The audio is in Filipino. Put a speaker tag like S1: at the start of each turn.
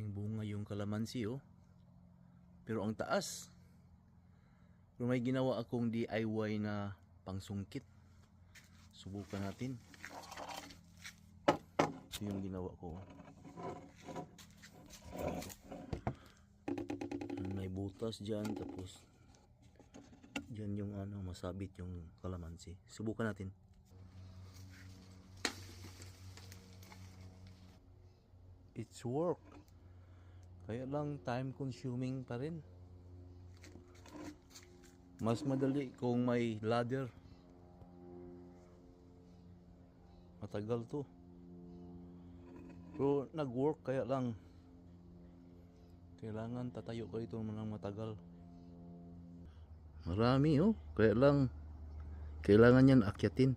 S1: Maraming bunga yung kalamansi oh. Pero ang taas. Pero may ginawa akong DIY na pangsungkit. Subukan natin. Ito yung ginawa ko. May butas dyan. Tapos dyan yung masabit yung kalamansi. Subukan natin. It's work. Kaya lang time consuming pa rin. Mas madali kung may ladder. Matagal to. Pero nag-work, kaya lang kailangan tatayo ka ito ng matagal. Marami oh. Kaya lang kailangan yan akyatin.